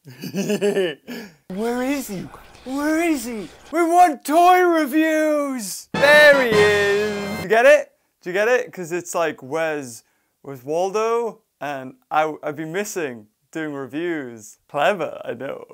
Where is he? Where is he? We want toy reviews! There he is! Did you get it? Did you get it? Because it's like, where's Waldo? And I've been missing doing reviews. Clever, I know.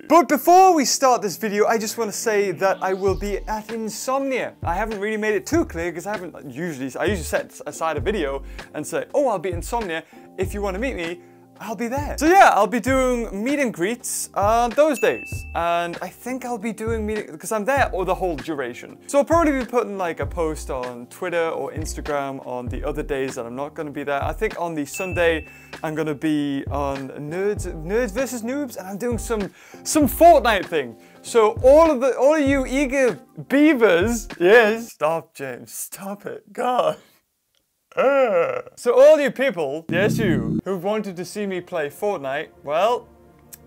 But before we start this video, I just want to say that I will be at Insomnia. I haven't really made it too clear because I usually set aside a video and say, oh, I'll be at Insomnia. If you want to meet me, I'll be there. So yeah, I'll be doing meet and greets on those days. And I think I'll be doing because I'm there the whole duration. So I'll probably be putting like a post on Twitter or Instagram on the other days that I'm not gonna be there. I think on the Sunday, I'm gonna be on Nerds versus Noobs, and I'm doing some Fortnite thing. So all of you eager beavers, yes, stop James, stop it, God. So all you people, yes you, who wanted to see me play Fortnite, well,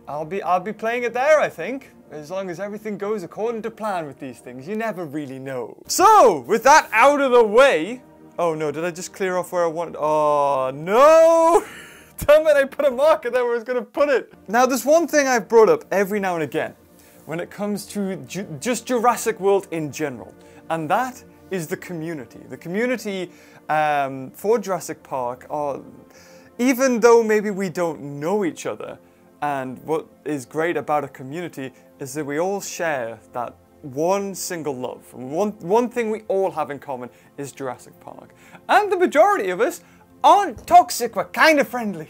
I'll be playing it there, I think. As long as everything goes according to plan with these things, you never really know. So, with that out of the way, oh no, did I just clear off where I wanted? Oh no! Damn it, I put a marker there where I was gonna put it. Now there's one thing I've brought up every now and again when it comes to just Jurassic World in general, and that is the community. The community for Jurassic Park, even though maybe we don't know each other, and what is great about a community is that we all share that one single love. One thing we all have in common is Jurassic Park. And the majority of us aren't toxic, we're kind of friendly.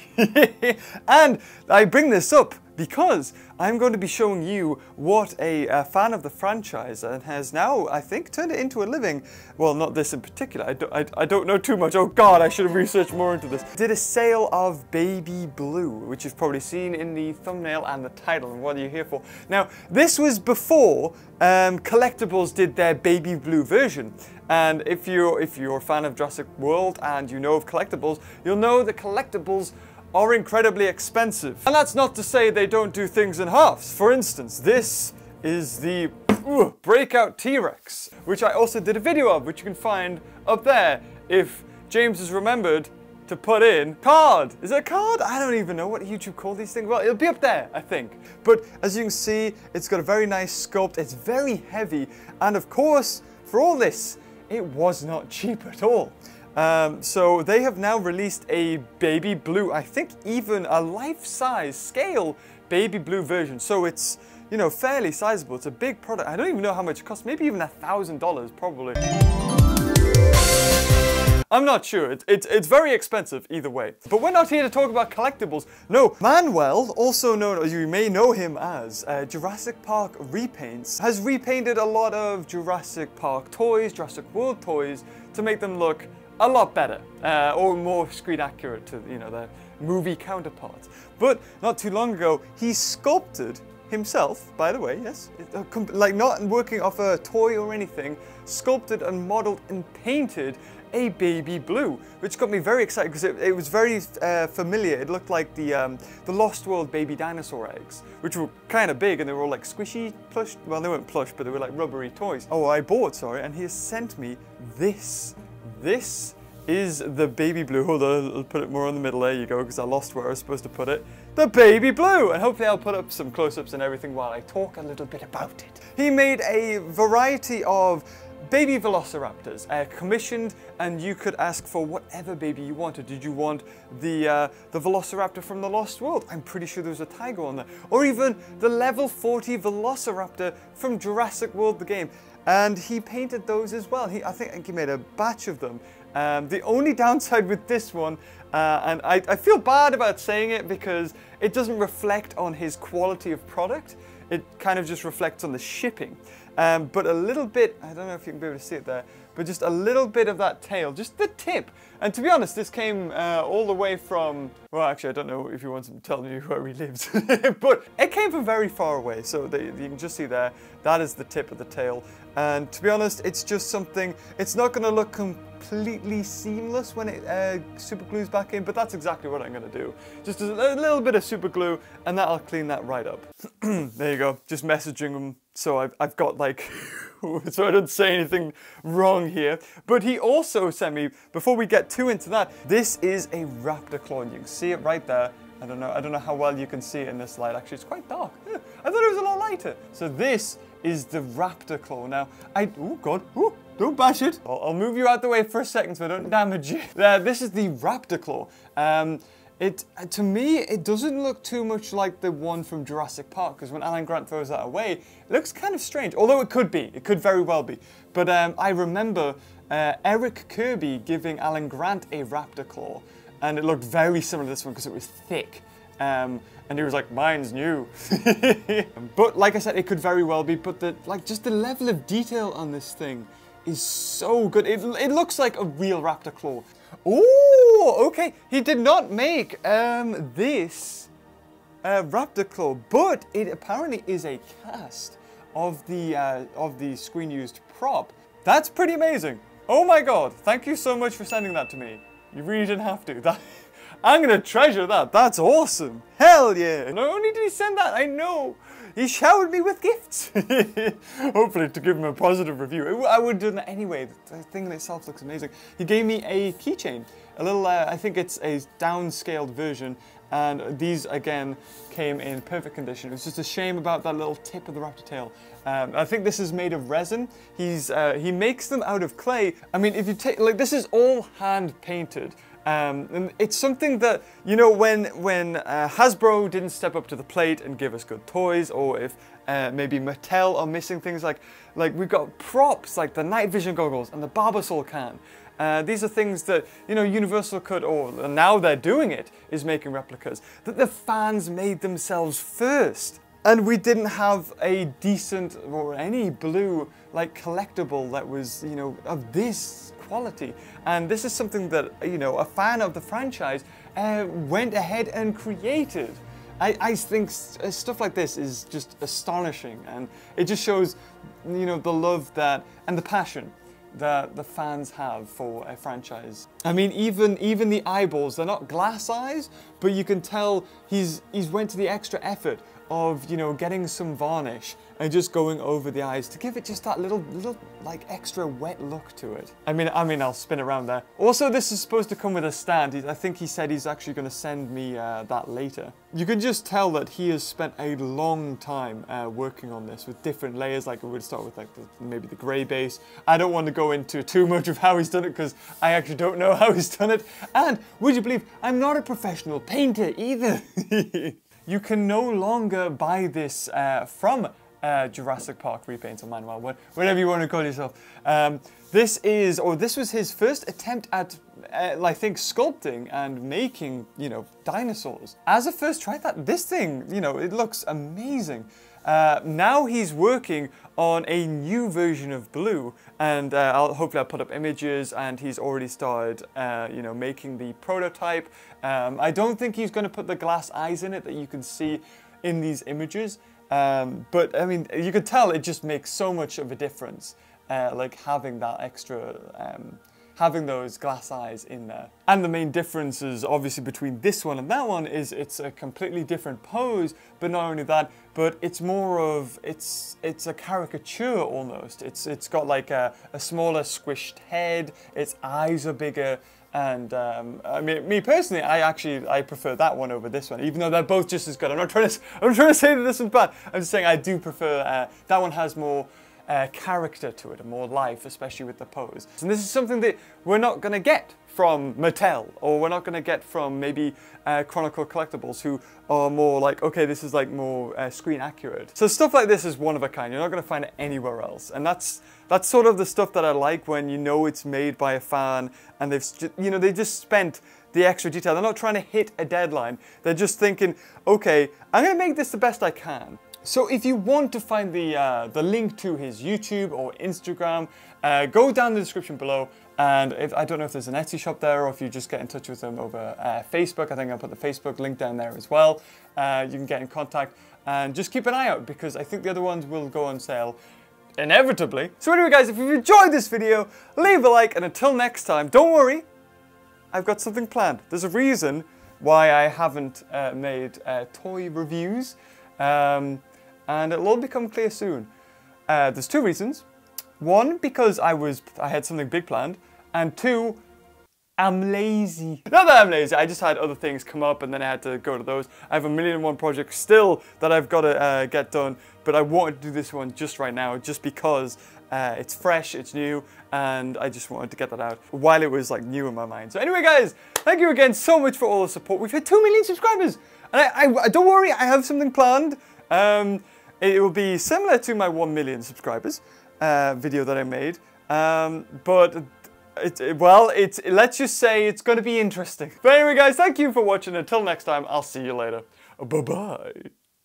And I bring this up because I'm going to be showing you what a fan of the franchise and has now, I think, turned it into a living. Well, not this in particular. I don't know too much. Oh God, I should have researched more into this. Did a sale of Baby Blue, which you've probably seen in the thumbnail and the title and what are you here for. Now, this was before Collectibles did their Baby Blue version. And if you're a fan of Jurassic World and you know of Collectibles, you'll know that Collectibles are incredibly expensive. And that's not to say they don't do things in halves. For instance, this is the Breakout T-Rex, which I also did a video of, which you can find up there if James has remembered to put in card. Is it a card? I don't even know what YouTube call these things. Well, it'll be up there, I think. But as you can see, it's got a very nice sculpt. It's very heavy. And of course, for all this, it was not cheap at all. So they have now released a Baby Blue, I think even a life-size scale Baby Blue version. So it's, you know, fairly sizable. It's a big product. I don't even know how much it costs. Maybe even $1,000 probably. I'm not sure. It's very expensive either way. But we're not here to talk about collectibles. No, Manuel, also known as you may know him as Jurassic Park Repaints, has repainted a lot of Jurassic Park toys, Jurassic World toys, to make them look a lot better, or more screen accurate to, you know, their movie counterparts. But not too long ago, he sculpted himself, by the way, yes, like not working off a toy or anything, sculpted and modeled and painted a Baby Blue, which got me very excited because it was very familiar. It looked like the Lost World baby dinosaur eggs, which were kind of big and they were all like squishy, plush. Well, they weren't plush, but they were like rubbery toys. Oh, I bought, sorry, and he has sent me this. This is the Baby Blue. Hold on, I'll put it more in the middle. There you go, because I lost where I was supposed to put it. The Baby Blue! And hopefully I'll put up some close-ups and everything while I talk a little bit about it. He made a variety of baby velociraptors, commissioned, and you could ask for whatever baby you wanted. Did you want the velociraptor from the Lost World? I'm pretty sure there was a tiger on there. Or even the level 40 velociraptor from Jurassic World, the game. And he painted those as well. I think he made a batch of them. The only downside with this one, and I feel bad about saying it because it doesn't reflect on his quality of product. It kind of just reflects on the shipping. But a little bit, I don't know if you can be able to see it there, but just a little bit of that tail, just the tip. And to be honest, this came all the way from, well, actually, I don't know if you want to tell me where he lives, but it came from very far away. So you can just see there, that is the tip of the tail. And to be honest, it's just something, it's not going to look completely seamless when it super glues back in, but that's exactly what I'm going to do. Just a little bit of super glue, and that'll clean that right up. There you go, just messaging him. So I've got like, so I don't say anything wrong here. But he also sent me, before we get too into that, this is a raptor claw. You can see it right there. I don't know how well you can see it in this light. Actually, it's quite dark. I thought it was a lot lighter. So this is the raptor claw. Now, oh God, ooh, don't bash it. I'll move you out the way for a second so I don't damage you. This is the raptor claw. To me, it doesn't look too much like the one from Jurassic Park, because when Alan Grant throws that away, it looks kind of strange. Although it could be, it could very well be. But I remember Eric Kirby giving Alan Grant a raptor claw, and it looked very similar to this one because it was thick. And he was like, mine's new. But like I said, it could very well be, but just the level of detail on this thing is so good. It looks like a real raptor claw. Oh, okay. He did not make this raptor claw, but it apparently is a cast of the screen-used prop. That's pretty amazing. Oh my God! Thank you so much for sending that to me. You really didn't have to. I'm gonna treasure that. That's awesome. Hell yeah! Not only did he send that, I know he showered me with gifts. Hopefully to give him a positive review. I would have done that anyway. The thing in itself looks amazing. He gave me a keychain, a little. I think it's a downscaled version, and these again came in perfect condition. It was just a shame about that little tip of the raptor tail. I think this is made of resin. He makes them out of clay. I mean, if you take this is all hand painted. And it's something that, you know, when Hasbro didn't step up to the plate and give us good toys, or if maybe Mattel are missing things like we've got props like the night vision goggles and the Barbasol can. These are things that, you know, Universal could, or now they're doing it, is making replicas, that the fans made themselves first. And we didn't have a decent or any blue collectible that was, you know, of this quality. And this is something that, you know, a fan of the franchise went ahead and created. I think stuff like this is just astonishing, and it just shows, you know, the love and the passion that the fans have for a franchise. I mean, even the eyeballs, they're not glass eyes, but you can tell he's went to the extra effort of, you know, getting some varnish and just going over the eyes to give it just that little extra wet look to it. I mean, I'll spin around there. Also, this is supposed to come with a stand. I think he said he's actually going to send me that later. You can just tell that he has spent a long time working on this with different layers. Like, we would start with maybe the gray base. I don't want to go into too much of how he's done it because I actually don't know how he's done it. And would you believe I'm not a professional painter either? You can no longer buy this from Jurassic Park Repaints or Manuel, whatever you want to call yourself. This was his first attempt at, I think, sculpting and making, you know, dinosaurs. As a first try, this thing, you know, it looks amazing. Now he's working on a new version of Blue, and hopefully I'll put up images, and he's already started, you know, making the prototype. I don't think he's going to put the glass eyes in it that you can see in these images, but I mean, you could tell it just makes so much of a difference, like having that extra, having those glass eyes in there. And the main difference is obviously between this one and that one is it's a completely different pose, but not only that, but it's more of, it's a caricature almost. It's got like a smaller squished head, its eyes are bigger, and I mean, me personally, I prefer that one over this one, even though they're both just as good. I'm not trying to say that this one's bad. I'm just saying I do prefer, that one has more character to it, and more life, especially with the pose. And this is something that we're not going to get from Mattel, or we're not going to get from maybe Chronicle Collectibles, who are more like, okay, this is like more screen accurate. So stuff like this is one of a kind. You're not going to find it anywhere else, and that's sort of the stuff that I like when you know it's made by a fan, and they just spent the extra detail. They're not trying to hit a deadline. They're just thinking, okay, I'm going to make this the best I can. So if you want to find the link to his YouTube or Instagram, go down in the description below. And I don't know if there's an Etsy shop there, or if you just get in touch with him over Facebook. I think I'll put the Facebook link down there as well. You can get in contact, and just keep an eye out, because I think the other ones will go on sale inevitably. So anyway guys, if you've enjoyed this video, leave a like, and until next time, don't worry, I've got something planned. There's a reason why I haven't made toy reviews. And it'll all become clear soon. There's two reasons. One, because I had something big planned, and two, I'm lazy. Not that I'm lazy, I just had other things come up and then I had to go to those. I have a million and one projects still that I've got to get done, but I wanted to do this one just right now, just because it's fresh, it's new, and I just wanted to get that out while it was like new in my mind. So anyway, guys, thank you again so much for all the support. We've hit 2 million subscribers, and I don't worry, I have something planned. It will be similar to my 1 million subscribers video that I made, but let's just say it's going to be interesting. But anyway, guys, thank you for watching. Until next time, I'll see you later. Bye-bye.